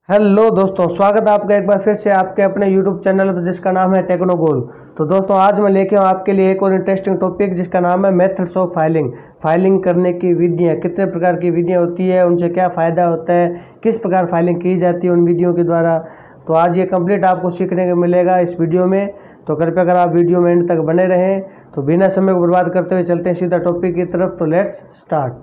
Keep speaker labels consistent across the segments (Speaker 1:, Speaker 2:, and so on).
Speaker 1: Hello दोस्तों, स्वागत है आपका एक बार फिर से आपके अपने YouTube चैनल पर जिसका नाम है टेक्नोगोल। तो दोस्तों आज मैं लेके आऊँ आपके लिए एक और इंटरेस्टिंग टॉपिक जिसका नाम है मेथड्स ऑफ फाइलिंग करने की विधियाँ। कितने प्रकार की विधियाँ होती है, उनसे क्या फ़ायदा होता है, किस प्रकार फाइलिंग की जाती है उन विधियों के द्वारा। तो आज ये कंप्लीट आपको सीखने को मिलेगा इस वीडियो में। तो कृपया अगर आप वीडियो में एंड तक बने रहें तो बिना समय को बर्बाद करते हुए चलते हैं सीधा टॉपिक की तरफ। तो लेट्स स्टार्ट।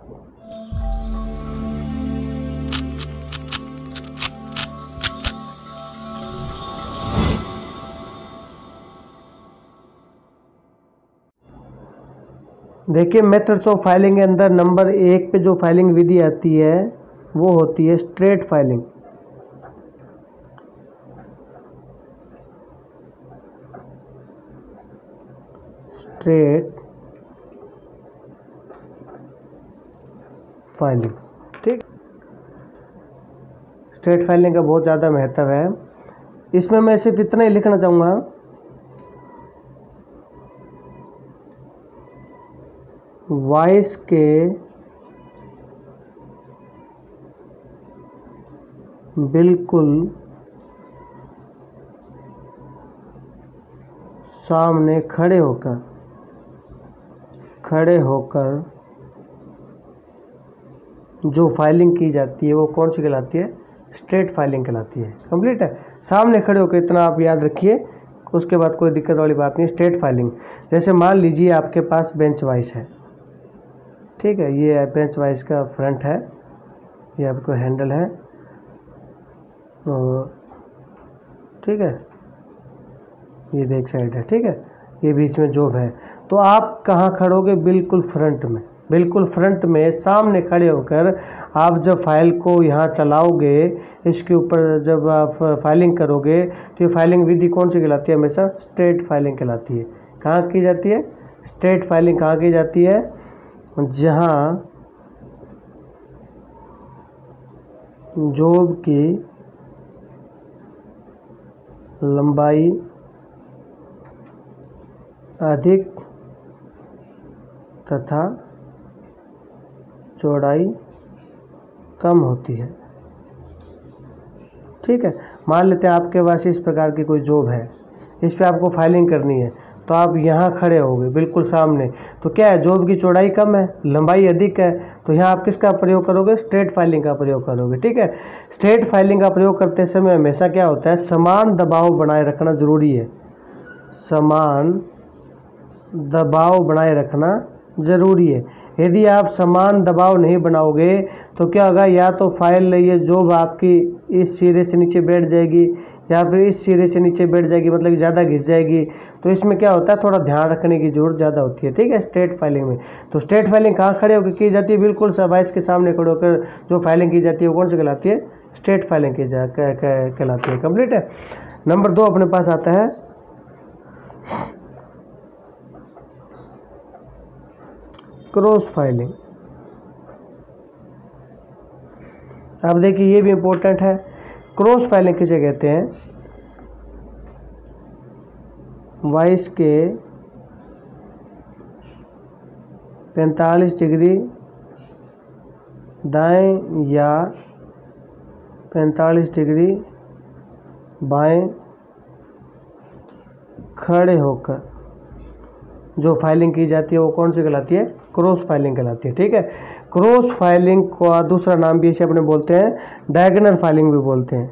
Speaker 1: देखिए, मेथड्स ऑफ फाइलिंग के अंदर नंबर 1 पे जो फाइलिंग विधि आती है वो होती है स्ट्रेट फाइलिंग। स्ट्रेट फाइलिंग, ठीक। स्ट्रेट फाइलिंग का बहुत ज़्यादा महत्व है। इसमें मैं सिर्फ इतना ही लिखना चाहूँगा, वॉइस के बिल्कुल सामने खड़े होकर जो फाइलिंग की जाती है वो कौन सी कहलाती है? स्ट्रेट फाइलिंग कहलाती है। कंप्लीट है। सामने खड़े होकर, इतना आप याद रखिए, उसके बाद कोई दिक्कत वाली बात नहीं। स्ट्रेट फाइलिंग, जैसे मान लीजिए आपके पास बेंच वाइज है, ठीक है। ये बेंच वाइज का फ्रंट है, ये आपको हैंडल है, और ठीक है, ये बैक साइड है, ठीक है। ये बीच में जॉब है। तो आप कहाँ खड़ोगे? बिल्कुल फ्रंट में सामने खड़े होकर आप जब फाइल को यहाँ चलाओगे, इसके ऊपर जब आप फाइलिंग करोगे तो ये फाइलिंग विधि कौन सी कहलाती है? हमेशा स्ट्रेट फाइलिंग कहलाती है। कहाँ की जाती है? स्ट्रेट फाइलिंग कहाँ की जाती है? जहाँ जॉब की लंबाई अधिक तथा चौड़ाई कम होती है, ठीक है। मान लेते हैं आपके पास इस प्रकार की कोई जॉब है, इस पे आपको फाइलिंग करनी है, तो आप यहाँ खड़े होगे बिल्कुल सामने। तो क्या है? जॉब की चौड़ाई कम है, लंबाई अधिक है, तो यहाँ आप किसका प्रयोग करोगे? स्ट्रेट फाइलिंग का प्रयोग करोगे, ठीक है। स्ट्रेट फाइलिंग का प्रयोग करते समय हमेशा क्या होता है? समान दबाव बनाए रखना जरूरी है। समान दबाव बनाए रखना जरूरी है। यदि आप समान दबाव नहीं बनाओगे तो क्या होगा? या तो फाइल, ये जॉब आपकी इस सिरे से नीचे बैठ जाएगी, या फिर इस सिरे से नीचे बैठ जाएगी, मतलब ज़्यादा घिस जाएगी। तो इसमें क्या होता है? थोड़ा ध्यान रखने की जरूरत ज़्यादा होती है, ठीक है, स्ट्रेट फाइलिंग में। तो स्ट्रेट फाइलिंग कहाँ खड़े होकर की जाती है? बिल्कुल वॉइस के सामने खड़े होकर जो फाइलिंग की जाती है वो कौन सी कहलाती है? स्ट्रेट फाइलिंग कहलाती है। कंप्लीट है। नंबर 2 अपने पास आता है क्रॉस फाइलिंग। अब देखिए, ये भी इम्पोर्टेंट है। क्रॉस फाइलिंग किसे कहते हैं? वॉइस के 45 डिग्री दाएं या 45 डिग्री बाएं खड़े होकर जो फाइलिंग की जाती है वो कौन सी कहलाती है? क्रॉस फाइलिंग कहलाती है, ठीक है। क्रॉस फाइलिंग का दूसरा नाम भी इसे अपने बोलते हैं डायगोनल फाइलिंग भी बोलते हैं।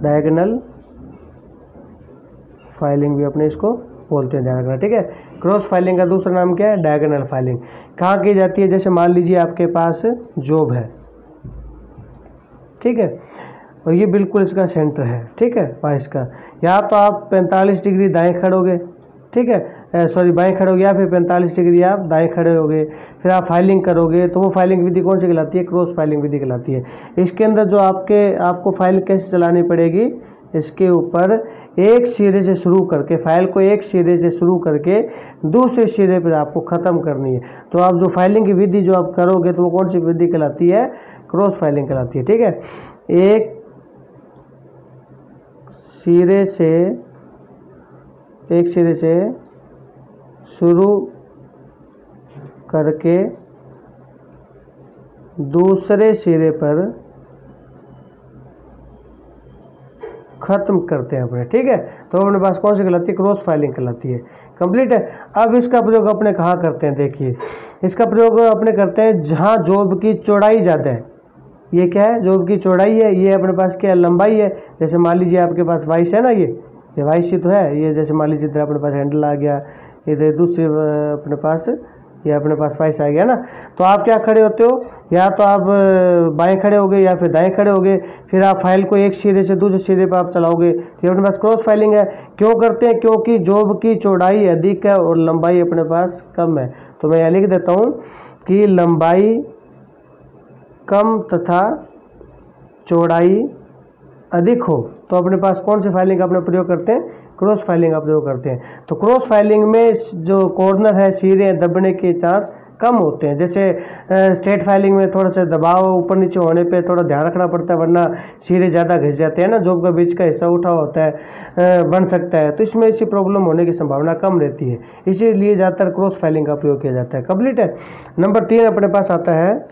Speaker 1: डायगोनल फाइलिंग भी अपने इसको बोलते हैं, ध्यान रखना, ठीक है। क्रॉस फाइलिंग का दूसरा नाम क्या है? Diagonal filing. कहाँ की जाती है? जैसे मान लीजिए आपके पास जॉब है, ठीक है, और ये बिल्कुल इसका सेंटर है, ठीक है, वॉइस का। या तो आप 45 डिग्री दाएं खड़ोगे, ठीक है, सॉरी बाएं खड़ोगे, या फिर 45 डिग्री आप दाएं खड़े होगे, फिर आप फाइलिंग करोगे, तो वो फाइलिंग विधि कौन सी कहलाती है? क्रॉस फाइलिंग विधि कहलाती है। इसके अंदर जो आपको फाइल कैसे चलानी पड़ेगी? इसके ऊपर एक सिरे से शुरू करके, फाइल को एक सिरे से शुरू करके दूसरे सिरे पर आपको ख़त्म करनी है। तो आप जो फाइलिंग की विधि जो आप करोगे तो वो कौन सी विधि कहलाती है? क्रॉस फाइलिंग कहलाती है, ठीक है। एक सिरे से शुरू करके दूसरे सिरे पर ख़त्म करते हैं अपने, ठीक है। तो अपने पास कौन सी कहलाती है, क्रॉस फाइलिंग कहलाती है। कंप्लीट है। अब इसका प्रयोग अपने कहाँ करते हैं, देखिए इसका प्रयोग अपने करते हैं जहाँ जॉब की चौड़ाई ज़्यादा है। ये क्या है, जॉब की चौड़ाई है, ये अपने पास क्या है, लंबाई है। जैसे मान लीजिए आपके पास वाइस है ना, ये वाइस ही तो है। ये जैसे मान लीजिए इधर अपने पास हैंडल आ गया, इधर दूसरे अपने पास ये अपने पास वाइस आ गया ना। तो आप क्या खड़े होते हो, या तो आप बाएं खड़े होगे या फिर दाएं खड़े होगे, फिर आप फाइल को एक सिरे से दूसरे सिरे पर आप चलाओगे। ये अपने पास क्रॉस फाइलिंग है। क्यों करते हैं, क्योंकि जॉब की चौड़ाई अधिक है और लंबाई अपने पास कम है। तो मैं यहाँ लिख देता हूँ कि लंबाई कम तथा चौड़ाई अधिक हो तो अपने पास कौन सी फाइलिंग का अपने प्रयोग करते हैं, क्रॉस फाइलिंग का प्रयोग करते हैं। तो क्रॉस फाइलिंग में जो कॉर्नर है, सिरे दबने के चांस कम होते हैं। जैसे स्ट्रेट फाइलिंग में थोड़ा सा दबाव ऊपर नीचे होने पे थोड़ा ध्यान रखना पड़ता है, वरना सिरे ज़्यादा घिस जाते हैं ना, जॉब का बीच का हिस्सा उठा होता है, बन सकता है। तो इसमें ऐसी प्रॉब्लम होने की संभावना कम रहती है, इसीलिए ज़्यादातर क्रॉस फाइलिंग का प्रयोग किया जाता है। कंप्लीट है। नंबर 3 अपने पास आता है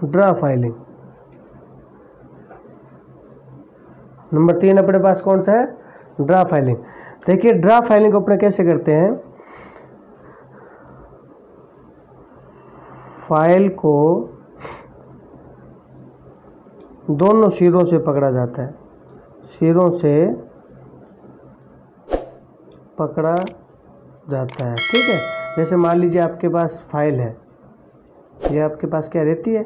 Speaker 1: ड्रा फाइलिंग। नंबर 3 अपने पास कौन सा है, ड्रा फाइलिंग। देखिए ड्रा फाइलिंग को अपने कैसे करते हैं, फाइल को दोनों सिरों से पकड़ा जाता है, सिरों से पकड़ा जाता है, ठीक है। जैसे मान लीजिए आपके पास फाइल है, ये आपके पास क्या रहती है,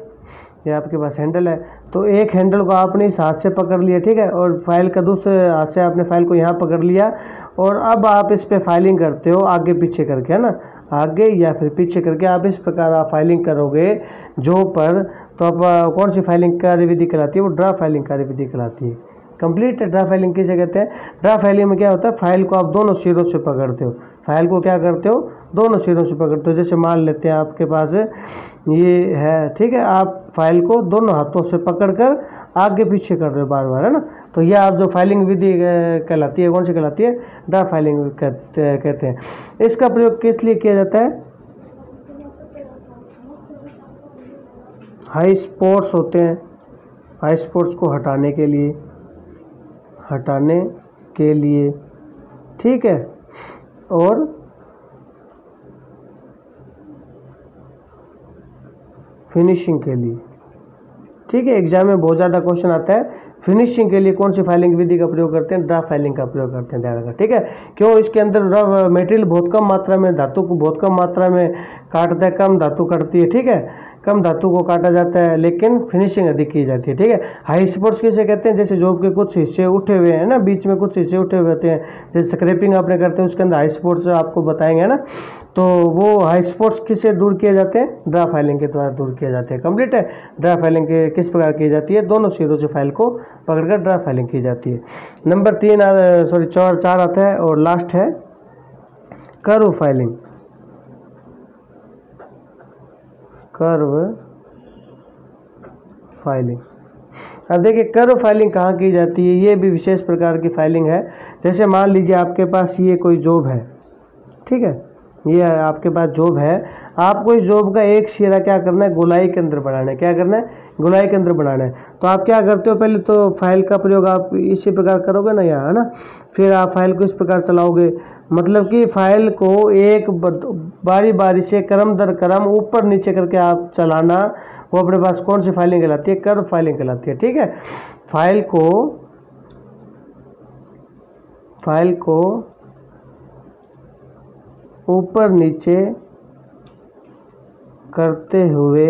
Speaker 1: ये आपके पास हैंडल है। तो एक हैंडल को आपने इस हाथ से पकड़ लिया, ठीक है, और फाइल का दूसरे हाथ से आपने फाइल को यहाँ पकड़ लिया, और अब आप इस पे फाइलिंग करते हो आगे पीछे करके, है ना, आगे या फिर पीछे करके आप इस प्रकार आप फाइलिंग करोगे जो पर। तो अब कौन सी फाइलिंग कार्यविधि कहलाती है, वो ड्रा फाइलिंग कार्यविधि कहलाती है। कंप्लीट है। ड्रा फाइलिंग किसे कहते हैं, ड्रा फाइलिंग में क्या होता है, फाइल को आप दोनों सिरों से पकड़ते हो, फाइल को क्या करते हो, दोनों सिरों से पकड़ते हो। जैसे मान लेते हैं आपके पास ये है, ठीक है, आप फाइल को दोनों हाथों से पकड़कर आगे पीछे कर रहे हो बार बार, है ना। तो यह आप जो फाइलिंग विधि कहलाती है, कौन सी कहलाती है, ड्रा फाइलिंग कहते हैं। इसका प्रयोग किस लिए किया जाता है, हाई स्पॉट्स होते हैं, हाई स्पॉट्स को हटाने के लिए, ठीक है, और फिनिशिंग के लिए, ठीक है। एग्जाम में बहुत ज़्यादा क्वेश्चन आता है, फिनिशिंग के लिए कौन सी फाइलिंग विधि का प्रयोग करते हैं, ड्रा फाइलिंग का प्रयोग करते हैं, ध्यान रखना, ठीक है। क्यों, इसके अंदर मटेरियल बहुत कम मात्रा में, धातु को बहुत कम मात्रा में काटता है, कम धातु कटती है, ठीक है, कम धातु को काटा जाता है, लेकिन फिनिशिंग अधिक की जाती है, ठीक है। हाई स्पॉट्स किसे कहते हैं, जैसे जॉब के कुछ हिस्से उठे हुए हैं ना, बीच में कुछ हिस्से उठे हुए होते हैं, जैसे स्क्रैपिंग आपने करते हैं उसके अंदर हाई स्पॉट्स आपको बताएंगे ना। तो वो हाई स्पॉट्स किससे दूर किए जाते हैं, ड्रा फाइलिंग के द्वारा दूर किए जाते हैं। कंप्लीट है। ड्रा फाइलिंग के किस प्रकार की जाती है, दोनों सिरों से फाइल को पकड़कर ड्रा फाइलिंग की जाती है। नंबर 4 आता है और लास्ट है कर्व फाइलिंग। कर्व फाइलिंग, अब देखिए कर्व फाइलिंग कहाँ की जाती है, ये भी विशेष प्रकार की फाइलिंग है। जैसे मान लीजिए आपके पास ये कोई जॉब है, ठीक है, ये आपके पास जॉब है, आपको इस जॉब का एक सिरा क्या करना है, गोलाई के अंदर बनाना है, क्या करना है, गोलाई के अंदर बनाना है। तो आप क्या करते हो, पहले तो फाइल का प्रयोग आप इसी प्रकार करोगे ना यहाँ, है ना, फिर आप फाइल को इस प्रकार चलाओगे, मतलब कि फाइल को एक बारी बारी से क्रम दर क्रम ऊपर नीचे करके आप चलाना, वो अपने पास कौन सी फाइलिंग कहलाती है, कर्व फाइलिंग कहलाती है, ठीक है। फाइल को ऊपर नीचे करते हुए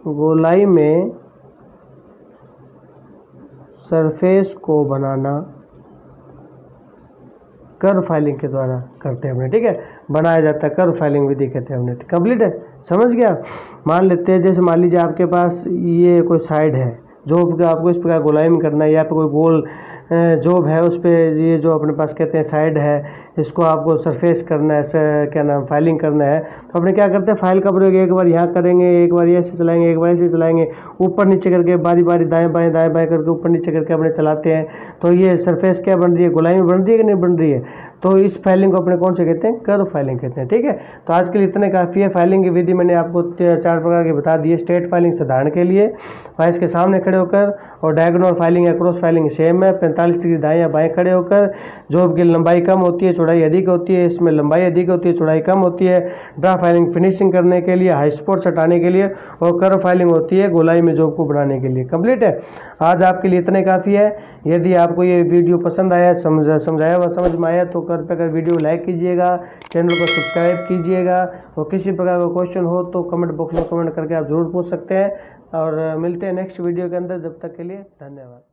Speaker 1: गोलाई में सरफेस को बनाना कर्व फाइलिंग के द्वारा करते हैं हमने, ठीक है, बनाया जाता है, कर्व फाइलिंग विधि कहते हैं हमने। कंप्लीट है, समझ गया। मान लेते हैं जैसे मान लीजिए आपके पास ये कोई साइड है, जॉब का आपको इस प्रकार गोलाई में करना है, या पे कोई गोल जॉब है उस पर ये जो अपने पास कहते हैं साइड है, इसको आपको सरफेस करना है, क्या नाम फाइलिंग करना है। तो अपने क्या करते हैं, फाइल का प्रयोग एक बार यहाँ करेंगे, एक बार ऐसे चलाएंगे, एक बार ऐसे चलाएंगे, ऊपर नीचे करके बारी बारी दाएं बाएं करके ऊपर नीचे करके अपने चलाते हैं। तो ये सरफेस क्या बन रही है, गोलाई में बन रही है कि नहीं बन रही है। तो इस फाइलिंग को अपने कौन से कहते हैं, कर्व फाइलिंग कहते हैं। ठीक है, तो आज के लिए इतने काफ़ी है। फाइलिंग की विधि मैंने आपको 4 प्रकार की बता दी है। स्ट्रेट फाइलिंग साधारण के लिए, वाइस के सामने खड़े होकर, और डायगोनल फाइलिंग या क्रॉस फाइलिंग सेम है, 45 डिग्री दाएं या बाएं खड़े होकर। जॉब की लंबाई कम होती है, चौड़ाई अधिक होती है, इसमें लंबाई अधिक होती है, चौड़ाई कम होती है। ड्रा फाइलिंग फिनिशिंग करने के लिए, हाई स्पॉट्स हटाने के लिए, और कर्व फाइलिंग होती है गोलाई में जॉब को बनाने के लिए। कंप्लीट है। आज आपके लिए इतने काफ़ी है। यदि आपको ये वीडियो पसंद आया, समझाया हुआ समझ में आया, तो कर वीडियो लाइक कीजिएगा, चैनल को सब्सक्राइब कीजिएगा, और किसी प्रकार का क्वेश्चन हो तो कमेंट बॉक्स में कमेंट करके आप ज़रूर पूछ सकते हैं। और मिलते हैं नेक्स्ट वीडियो के अंदर। जब तक के लिए धन्यवाद।